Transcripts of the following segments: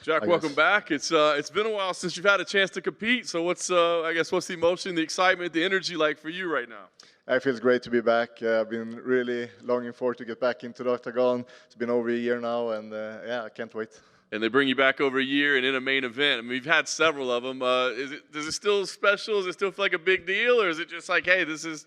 Jack, welcome back. It's been a while since you've had a chance to compete. So what's the emotion, the excitement, the energy like for you right now? It feels great to be back. I've been really longing forward to get back into the octagon. It's been over a year now, and yeah, I can't wait. And they bring you back over a year and in a main event. I mean, we've had several of them. Does it still special? Does it still feel like a big deal, or is it just like, hey, this is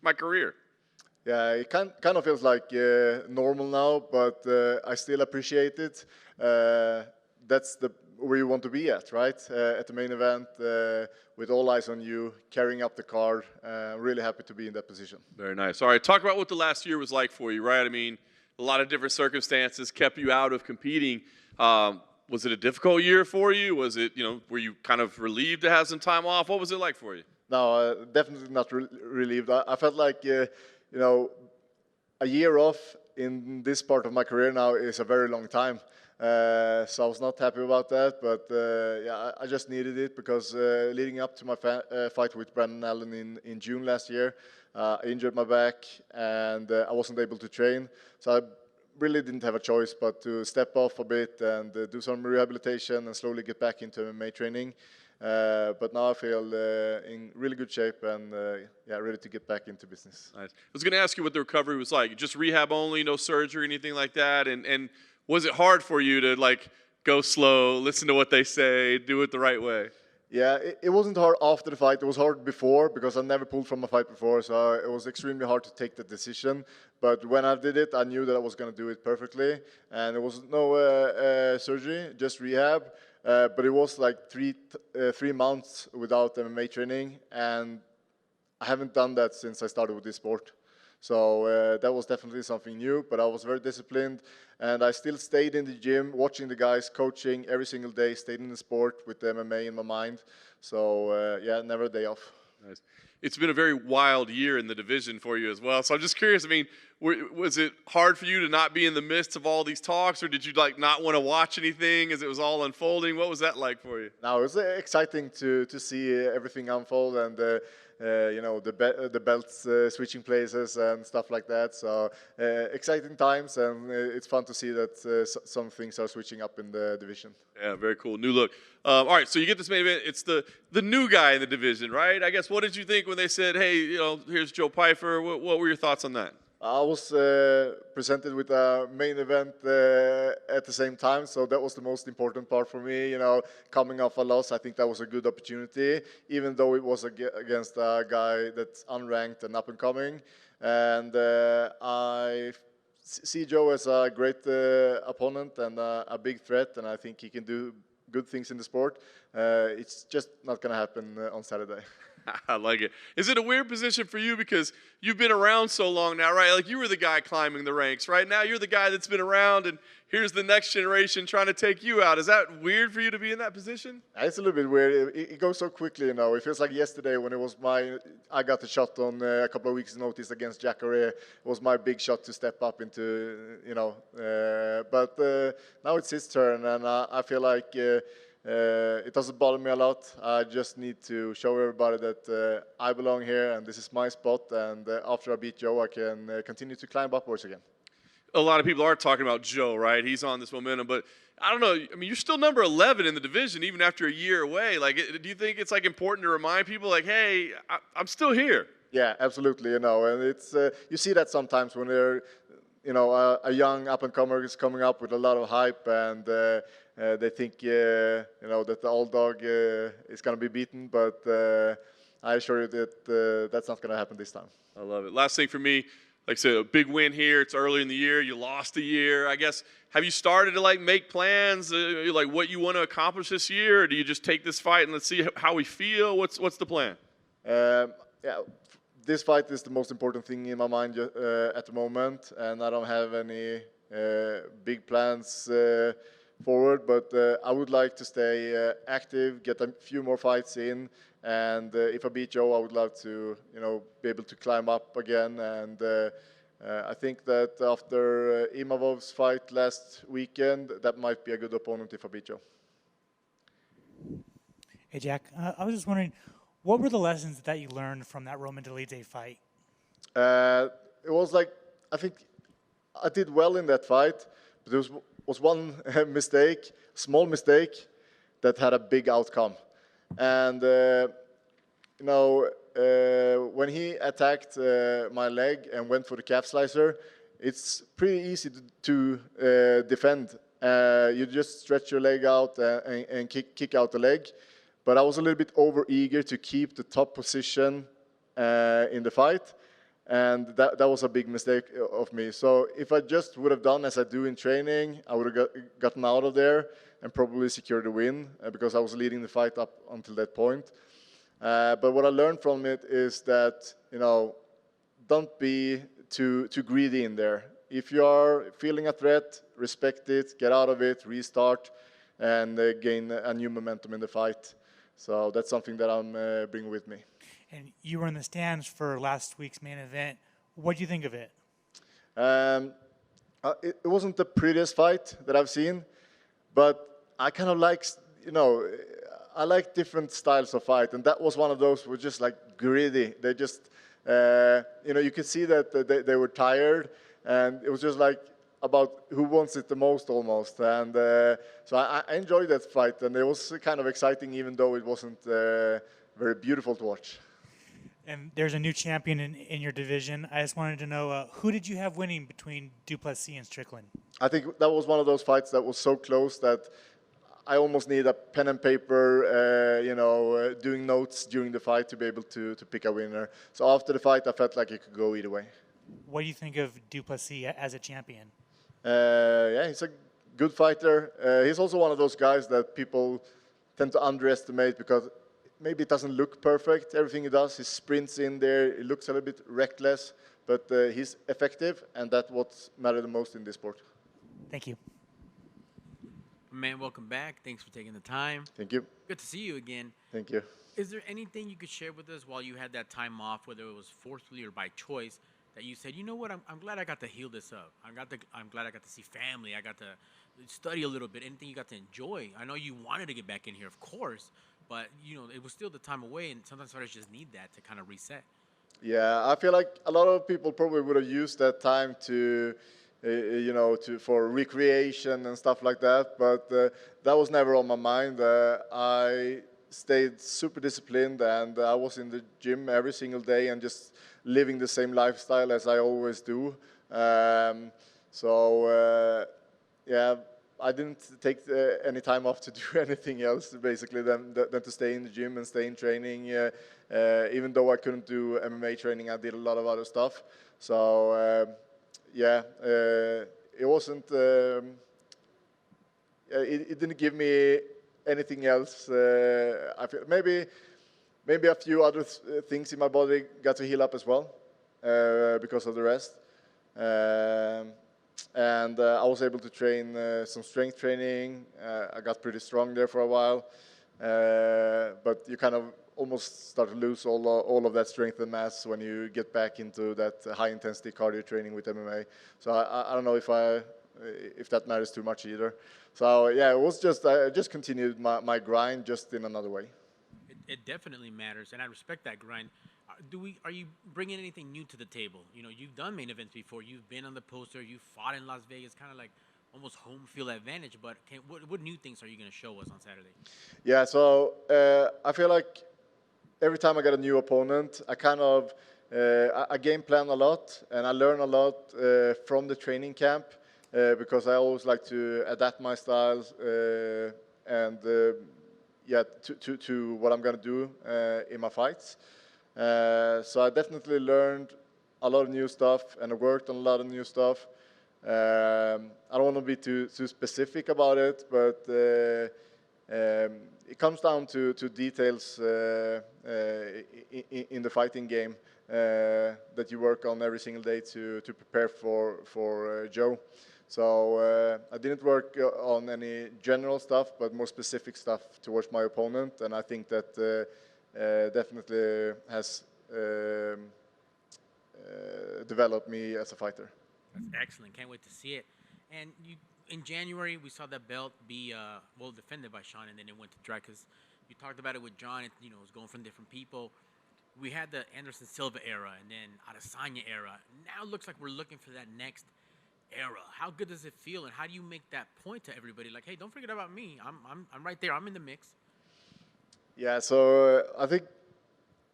my career? Yeah, it kind of feels like normal now, but I still appreciate it. That's where you want to be at, right? At the main event, with all eyes on you, carrying up the card. Really happy to be in that position. Very nice. All right, talk about what the last year was like for you, right? I mean, a lot of different circumstances kept you out of competing. Was it a difficult year for you? Was it, were you kind of relieved to have some time off? What was it like for you? No, definitely not relieved. I felt like, a year off in this part of my career now is a very long time. So I was not happy about that, but yeah, I just needed it because leading up to my fight with Brandon Allen in June last year, I injured my back and I wasn't able to train. So I really didn't have a choice but to step off a bit and do some rehabilitation and slowly get back into MMA training. But now I feel in really good shape and yeah, ready to get back into business. Nice. I was going to ask you what the recovery was like. Just rehab only, no surgery, anything like that? And was it hard for you to go slow, listen to what they say, do it the right way? Yeah, it wasn't hard after the fight. It was hard before because I never pulled from a fight before, so it was extremely hard to take the decision. But when I did it, I knew that I was going to do it perfectly, and it was no surgery, just rehab. But it was like three months without MMA training, and I haven't done that since I started with this sport. So that was definitely something new, but I was very disciplined, and I still stayed in the gym, watching the guys, coaching every single day, stayed in the sport with the MMA in my mind. So yeah, never a day off. Nice. It's been a very wild year in the division for you as well. So I'm just curious, I mean, was it hard for you to not be in the midst of all these talks, or did you not want to watch anything as it was all unfolding? What was that like for you? No, it was exciting to see everything unfold and the belts switching places and stuff like that. So exciting times, and it's fun to see that some things are switching up in the division. Yeah, very cool. New look. All right, so you get this main event. It's the new guy in the division, right? I guess, what did you think when they said, hey, here's Joe Pyfer? What were your thoughts on that? I was presented with a main event at the same time, so that was the most important part for me. Coming off a loss, I think that was a good opportunity, even though it was against a guy that's unranked and up and coming. And I see Joe as a great opponent and a big threat, and I think he can do good things in the sport. It's just not going to happen on Saturday. I like it. Is it a weird position for you because you've been around so long now, right? Like, you were the guy climbing the ranks, right? Now you're the guy that's been around, and here's the next generation trying to take you out. Is that weird for you to be in that position? It's a little bit weird. It goes so quickly, It feels like yesterday when it was I got the shot on a couple of weeks' notice against Jack Hermansson. It was my big shot to step up into, But now it's his turn, and I feel like it doesn't bother me a lot. I just need to show everybody that I belong here and this is my spot. And after I beat Joe, I can continue to climb upwards again. A lot of people are talking about Joe, right? He's on this momentum, but I don't know. I mean, you're still number 11 in the division, even after a year away. Do you think it's important to remind people, hey, I'm still here? Yeah, absolutely. And it's you see that sometimes when they're, a young up-and-comer is coming up with a lot of hype, and they think, that the old dog is going to be beaten. But I assure you that that's not going to happen this time. I love it. Last thing for me, like I said, a big win here. It's early in the year. You lost a year. I guess, have you started to make plans, what you want to accomplish this year? Or do you just take this fight and let's see how we feel? What's the plan? Yeah. This fight is the most important thing in my mind at the moment, and I don't have any big plans forward, but I would like to stay active, get a few more fights in, and if I beat Joe, I would love to, be able to climb up again. And I think that after Imavov's fight last weekend, that might be a good opponent if I beat Joe. Hey, Jack, I was just wondering, what were the lessons that you learned from that Roman Dolidze fight? It was I think I did well in that fight, but was one mistake, small mistake, that had a big outcome. And when he attacked my leg and went for the calf slicer, it's pretty easy to defend. You just stretch your leg out and kick out the leg. But I was a little bit over eager to keep the top position in the fight. And that was a big mistake of me. So if I just would have done as I do in training, I would have gotten out of there and probably secured the win because I was leading the fight up until that point. But what I learned from it is that, don't be too greedy in there. If you are feeling a threat, respect it, get out of it, restart, and gain a new momentum in the fight. So that's something that I'm bringing with me. And you were in the stands for last week's main event. What do you think of it? It wasn't the prettiest fight that I've seen, but I kind of like, I like different styles of fight, and that was one of those were just like greedy. They just, you could see that they were tired, and it was just like about who wants it the most almost. And so I enjoyed that fight, and it was kind of exciting, even though it wasn't very beautiful to watch. And there's a new champion in your division. I just wanted to know, who did you have winning between Dup C and Strickland? I think that was one of those fights that was so close that I almost need a pen and paper, doing notes during the fight to be able to pick a winner. So after the fight, I felt like it could go either way. What do you think of Dup C as a champion? He's a good fighter. He's also one of those guys that people tend to underestimate because maybe it doesn't look perfect. Everything he does, he sprints in there. It looks a little bit reckless, but he's effective, and that's what matters the most in this sport. Thank you. Man, welcome back. Thanks for taking the time. Thank you. Good to see you again. Thank you. Is there anything you could share with us while you had that time off, whether it was forcefully or by choice, that you said, you know what, I'm glad I got to heal this up. I'm glad I got to see family. I got to study a little bit. Anything you got to enjoy. I know you wanted to get back in here, of course, but it was still the time away, and sometimes fighters just need that to kind of reset. Yeah, I feel like a lot of people probably would have used that time to, for recreation and stuff like that. But that was never on my mind. I stayed super disciplined, and I was in the gym every single day and just living the same lifestyle as I always do. I didn't take any time off to do anything else, basically, than to stay in the gym and stay in training. Even though I couldn't do MMA training, I did a lot of other stuff. So, it wasn't, it didn't give me anything else. I feel maybe a few other things in my body got to heal up as well because of the rest. And I was able to train some strength training. I got pretty strong there for a while. But you kind of almost start to lose all of that strength and mass when you get back into that high-intensity cardio training with MMA. So I don't know if that matters too much either. So yeah, it was just I just continued my grind just in another way. It definitely matters, and I respect that grind. Are you bringing anything new to the table? You've done main events before. You've been on the poster. You fought in Las Vegas, kind of like almost home field advantage. But what new things are you going to show us on Saturday? Yeah, so I feel like every time I get a new opponent, I kind of I game plan a lot, and I learn a lot from the training camp because I always like to adapt my styles and to what I'm going to do in my fights. So I definitely learned a lot of new stuff and I worked on a lot of new stuff. I don't want to be too specific about it, but it comes down to details in the fighting game that you work on every single day to prepare for Joe. So I didn't work on any general stuff, but more specific stuff towards my opponent, and I think that definitely has developed me as a fighter. That's excellent. Can't wait to see it. And in January, we saw that belt be defended by Sean, and then it went to dry because you talked about it with John. It was going from different people. We had the Anderson Silva era, and then Adesanya era. Now it looks like we're looking for that next era. How good does it feel, and how do you make that point to everybody? Like, hey, don't forget about me. I'm right there. I'm in the mix. Yeah, so I think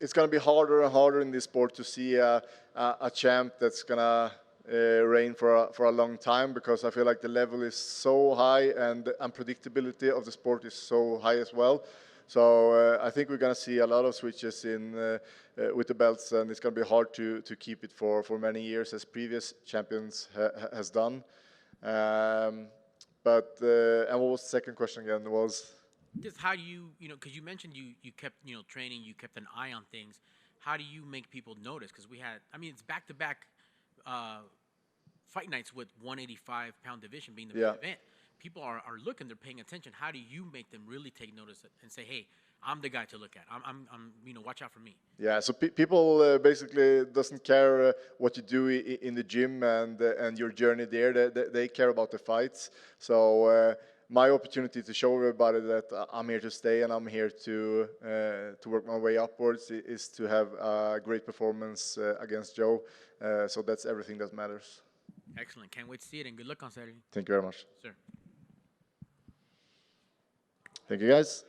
it's going to be harder and harder in this sport to see a champ that's going to reign for a long time, because I feel like the level is so high and the unpredictability of the sport is so high as well. So I think we're going to see a lot of switches in with the belts, and it's going to be hard to keep it for many years as previous champions has done. And what was the second question again? Was Just how do you, because you mentioned you kept, training, you kept an eye on things. How do you make people notice? Because it's back-to-back fight nights with 185-pound division being the main event. People are looking, they're paying attention. How do you make them really take notice and say, hey, I'm the guy to look at. I'm watch out for me. Yeah, so people basically doesn't care what you do in the gym and your journey there. They care about the fights. So my opportunity to show everybody that I'm here to stay and I'm here to work my way upwards is to have a great performance against Joe. So that's everything that matters. Excellent. Can't wait to see it, and good luck on Saturday. Thank you very much. Sir. Thank you, guys.